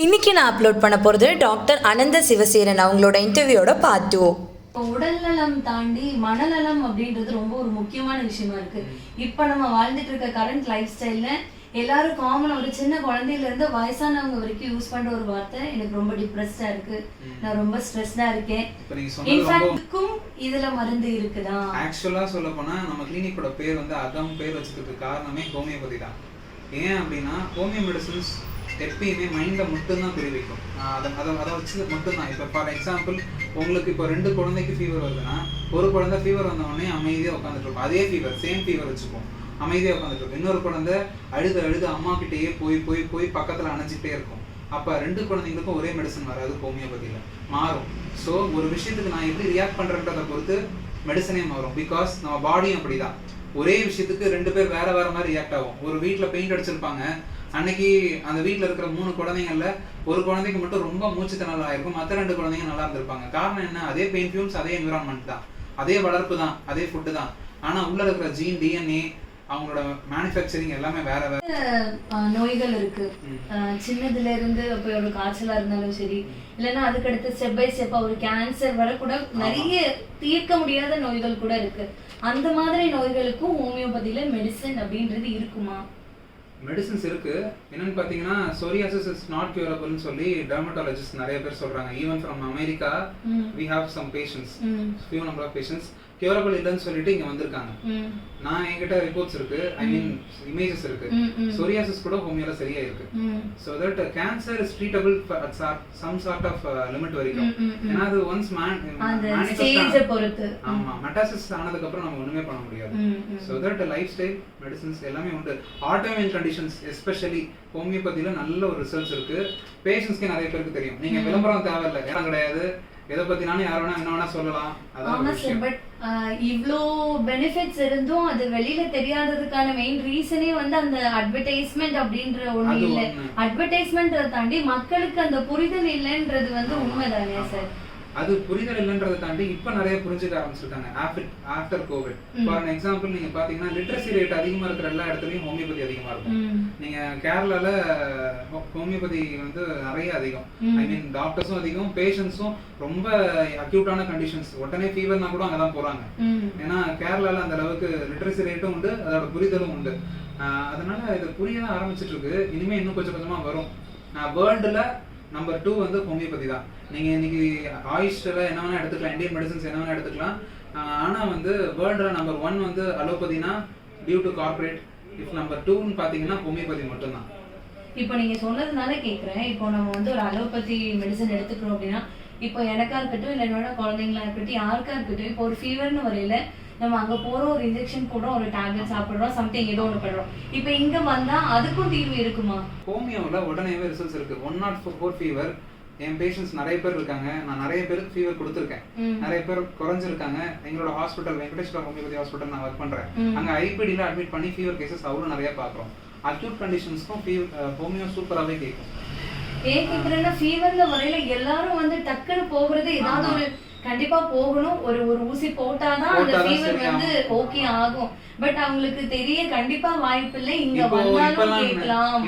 இன்னைக்கு நான் அப்லோட் பண்ண போகிறது டாக்டர் அனந்த சிவசேரன் அவங்களோட இன்டர்வியூட பார்ட் 2. உடல் நலம் தாண்டி மனநலம் அப்படின்றது ரொம்ப ஒரு முக்கியமான விஷயமா இருக்கு. இப்ப நம்ம வாழ்ந்துட்டு இருக்க கரண்ட் லைஃப் ஸ்டைல்ல எல்லாரும் காமனா ஒரு சின்ன குழந்தையில இருந்து வயசானவங்க வரைக்கும் யூஸ் பண்ற ஒரு வார்த்தை எனக்கு ரொம்ப டிப்ரெஸ்டா இருக்கு, நான் ரொம்ப ஸ்ட்ரெஸ்டா இருக்கேன். இன்ஃபேக்ட்க்கும் இதுல மருந்து இருக்குதா? ஆக்சுவலா சொல்ல போனா நம்ம கிளினிக்கோட பேர் வந்து அகம் பேர் வச்சதுக்கு காரணமே ஹோமியோபதி தான். ஏன் அப்படின்னா ஹோமியோ மெடிசன்ஸ் எப்பயுமே மைண்டில் மட்டும்தான் குறிவைக்கும். அதை வச்சு மட்டும்தான். இப்போ ஃபார் எக்ஸாம்பிள் உங்களுக்கு இப்போ 2 குழந்தைக்கு ஃபீவர் வருதுன்னா, ஒரு குழந்தை ஃபீவர் வந்தவொடனே அமைதியாக உட்காந்துட்டு இருக்கும். அதே ஃபீவர் சேம் ஃபீவர் வச்சுப்போம், அமைதியாக உட்காந்துட்டு இருக்கும். இன்னொரு குழந்தை அழுது அம்மா கிட்டேயே போய் பக்கத்தில் அணைச்சிக்கிட்டே இருக்கும். அப்போ 2 குழந்தைங்களுக்கும் ஒரே மெடிசன் வராது, ஹோமியோபதியில் மாறும். ஸோ ஒரு விஷயத்துக்கு நான் எப்படி ரியாக்ட் பண்ணுறேன்றதை பொறுத்து மெடிசனே மாறும். பிகாஸ் நம்ம பாடியும் அப்படி தான். ஒரே விஷயத்துக்கு 2 பேர் வேற மாதிரி ரியாக்ட் ஆகும். ஒரு வீட்டில் பெயிண்ட் அடிச்சிருப்பாங்க, அன்னைக்கு அந்த வீட்டில் இருக்கிற 3 குழந்தைங்கள்ல ஒரு குழந்தைக்கு மட்டும் ரொம்ப மூச்சு திணறல் ஆயிருக்கும், மற்ற 2 குழந்தைங்க நல்லா இருந்திருப்பாங்க. காரணம் என்ன? அதே பெயிண்ட் ஃபியூம்ஸ், அதே என்விரான்மெண்ட் தான், அதே வளர்ப்பு தான், அதே ஃபுட்டு தான். ஆனா உள்ள இருக்கிற ஜீன், டிஎன்ஏ, அவங்களோட மேனுஃபேக்சரிங் எல்லாமே வேற நோய்கள் இருக்கு. சின்னதுல இருந்து அப்போ ஒரு காய்ச்சலா இருந்தாலும் சரி, இல்லைன்னா அதுக்கடுத்து ஸ்டெப் பை ஸ்டெப்பா ஒரு கேன்சர் வர கூட நிறைய தீர்க்க முடியாத நோய்கள் கூட இருக்கு. அந்த மாதிரி நோய்களுக்கும் ஹோமியோபதியில மெடிசன் அப்படின்றது இருக்குமா? மெடிசன்ஸ் இருக்கு. என்னன்னு பாத்தீங்கன்னா சொரியாசிஸ் இஸ் நாட் கியூரபிள்னு சொல்லி டெர்மட்டாலஜிஸ்ட் நிறைய பேர் சொல்றாங்க. Even from America we have some patients, few number of patients curable இல்லைன்னு சொல்லிட்டு இங்க வந்திருக்காங்க. நான் என்கிட்ட ரிப்போர்ட்ஸ் இருக்கு, ஐ மீன் இமேஜஸ் இருக்கு. சொரியாசிஸ் கூட ஹோமியோல சரியா இருக்கு. so that cancer is treatable for some sort of limit வரைக்கும். ஏன்னா அது once manifest பொறுத்து, ஆமா, மெட்டாசிஸ் ஆனதுக்கு அப்புறம் நம்ம ஒண்ணுமே பண்ண முடியாது. so that life style medicines எல்லாமே உண்டு. ஆட்டோஇம்யூன் கண்டிஷன்ஸ் எஸ்பெஷலி ஹோமியோபதியில நல்ல ஒரு ரிசல்ட்ஸ் இருக்கு. பேஷண்ட்ஸ்க்கு நிறைய பேருக்கு தெரியும். நீங்க விளம்பரம் தேவையில்லை, ஏன்னா கிடையாது. எதை பத்தினாலும் யார் வேணா என்ன வேணா சொல்லலாம். பட் இவ்ளோ பெனிஃபிட்ஸ் இருந்தும் அது வெளியில தெரியாததுக்கான மெயின் ரீசனே வந்து அந்த அட்வர்டைஸ்மெண்ட் அப்படின்ற ஒண்ணு இல்ல. அட்வர்டைஸ்மெண்ட் தாண்டி மக்களுக்கு அந்த புரிதல் இல்லைன்றது வந்து உண்மைதானே சார்? அது புரிதல் இல்லைன்றதை தாண்டி இப்ப நிறைய புரிஞ்சுக்க ஆரம்பிச்சிருக்காங்க ஆஃப்டர் கோவிட். ஃபார் எக்ஸாம்பிள் நீங்க பாத்தீங்கன்னா லிட்ரஸி ரேட் அதிகமா இருக்கிற எல்லா இடத்துலயும் ஹோமியோபதி அதிகமா இருக்கும். நீங்க கேரளால ஹோமியோபதி வந்து நிறைய அதிகம். ஐ மீன் டாக்டர்ஸும் அதிகம், பேஷண்ட்ஸும் ரொம்ப அக்யூட்டான கண்டிஷன்ஸ், உடனே ஃபீவர்னா கூட அங்கதான் போறாங்க. ஏன்னா கேரளால அந்த அளவுக்கு லிட்ரஸி ரேட்டும் உண்டு, அதோட புரிதலும் உண்டு. அதனால இது புரியதான் ஆரம்பிச்சிட்டு இருக்கு. இனிமே இன்னும் கொஞ்சம் கொஞ்சமா வரும். வேர்ல்டுல நம்பர் 2 வந்து ஹோமியோபதி தான். நீங்க இன்னைக்கு ஆயுஷ்ல என்ன வேணா எடுத்துக்கலாம், இந்தியன் மெடிசன்ஸ் என்ன வேணா எடுத்துக்கலாம். ஆனா வந்து வேர்ல்டுல நம்பர் 1 வந்து அலோபதினா due to corporate. If number 2ன்னு பாத்தீங்கன்னா ஹோமியோபதி மட்டும்தான். இப்போ நீங்க சொன்னதுனால கேக்குறேன். இப்போ நம்ம வந்து ஒரு அலோபதி மெடிசன் எடுத்துக்கிறோம் அப்படின்னா, இப்போ எனக்கா இருக்கட்டும், இல்லை என்னோட குழந்தைங்களா இருக்கட்டும், யாருக்கா இருக்கட்டும், இப்போ ஒரு ஃபீவர்னு வரையில நம்ம அங்க போறோம், ஒரு இன்ஜெக்ஷன் போடுறோம், ஒரு டேப்லெட் சாப்பிடுறோம், சம்திங் ஏதோ ஒன்று பண்றோம். இப்போ இங்க வந்தா அதுக்கும் தீர்வு இருக்குமா? ஹோமியோல உடனேவே ரிசல்ட்ஸ் இருக்கு. 104 ஃபீவர் என் பேஷண்ட்ஸ் நிறைய பேர் இருக்காங்க. நான் நிறைய பேருக்கு ஃபீவர் கொடுத்துருக்கேன், நிறைய பேர் குறைஞ்சிருக்காங்க. எங்களோட ஹாஸ்பிட்டல் வெங்கடேஸ்வரா ஹோமியோபதி ஹாஸ்பிட்டல் நான் ஒர்க் பண்றேன். அங்க ஐபிடில அட்மிட் பண்ணி ஃபீவர் கேசஸ் அவ்வளவு நிறைய பாக்குறோம். அக்யூட் கண்டிஷன்ஸ்க்கும் ஹோமியோ சூப்பராகவே கேட்கும். ஏன் ஃபீவர்ல வரையில எல்லாரும் வந்து டக்குன்னு போகிறது ஏதாவது ஒரு கண்டிப்பா போகணும், ஒரு ஊசி போட்டாதான் அந்த ஃபீவர் வந்து ஓகே ஆகும். பட் அவங்களுக்கு தெரிய கண்டிப்பா வாய்ப்பு இல்லை. இங்க வந்தாலும் கேட்கலாம்.